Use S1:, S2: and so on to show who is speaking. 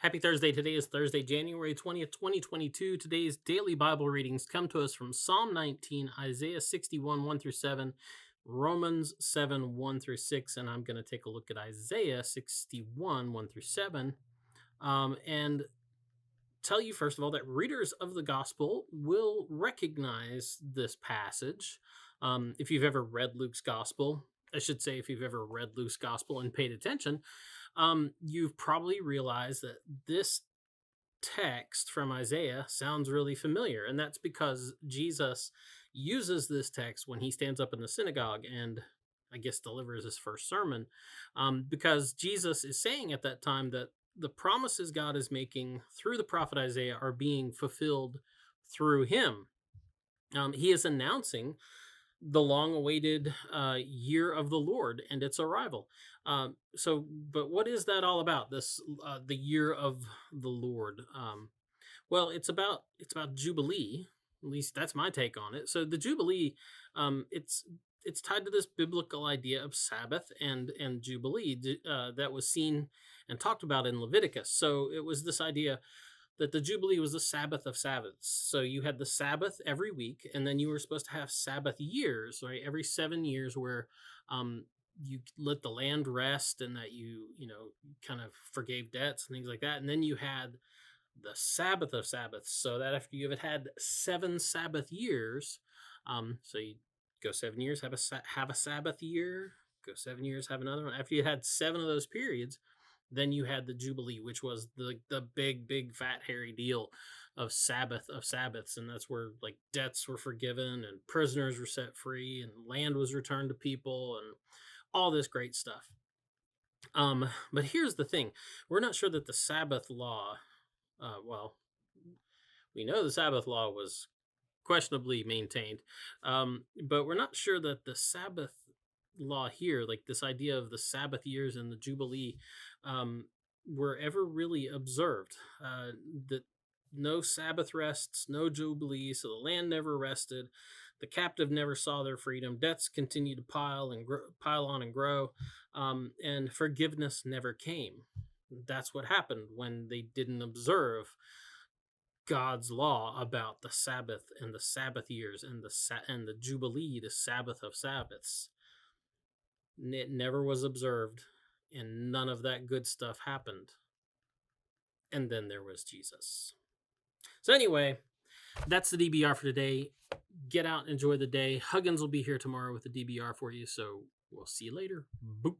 S1: Happy Thursday. Today is Thursday, January 20th, 2022. Today's daily Bible readings come to us from Psalm 19, Isaiah 61, 1 through 7, Romans 7, 1 through 6, and I'm going to take a look at Isaiah 61, 1 through 7, and tell you, first of all, that readers of the gospel will recognize this passage. If you've ever read Luke's gospel, I should say, if you've ever read Luke's gospel and paid attention, you've probably realized that this text from Isaiah sounds really familiar. And that's because Jesus uses this text when he stands up in the synagogue and I guess delivers his first sermon. Because Jesus is saying at that time that the promises God is making through the prophet Isaiah are being fulfilled through him. He is announcing the long-awaited year of the Lord and its arrival. But what is that all about? This the year of the Lord. Well, it's about jubilee. At least that's my take on it. So the jubilee, it's tied to this biblical idea of Sabbath and jubilee that was seen and talked about in Leviticus. So it was this idea that the Jubilee was the Sabbath of Sabbaths. So you had the Sabbath every week, and then you were supposed to have Sabbath years, right? Every 7 years where you let the land rest and that you kind of forgave debts and things like that. And then you had the Sabbath of Sabbaths, so that after you had 7 Sabbath years, so you go 7 years, have a Sabbath year, go 7 years, have another one. After you had 7 of those periods, then you had the Jubilee, which was the big fat hairy deal of Sabbath of Sabbaths, and that's where like debts were forgiven and prisoners were set free and land was returned to people and all this great stuff. But here's the thing: we're not sure that the Sabbath law, well, we know the Sabbath law was questionably maintained, but we're not sure that the Sabbath law here, like this idea of the Sabbath years and the Jubilee, were ever really observed. That no Sabbath rests, no Jubilee, so the land never rested, the captive never saw their freedom, debts continued to pile on and grow, and forgiveness never came. That's what happened when they didn't observe God's law about the Sabbath and the Sabbath years and the Jubilee, the Sabbath of Sabbaths. It never was observed, and none of that good stuff happened. And then there was Jesus. So anyway, that's the DBR for today. Get out and enjoy the day. Huggins will be here tomorrow with the DBR for you, so we'll see you later. Boop.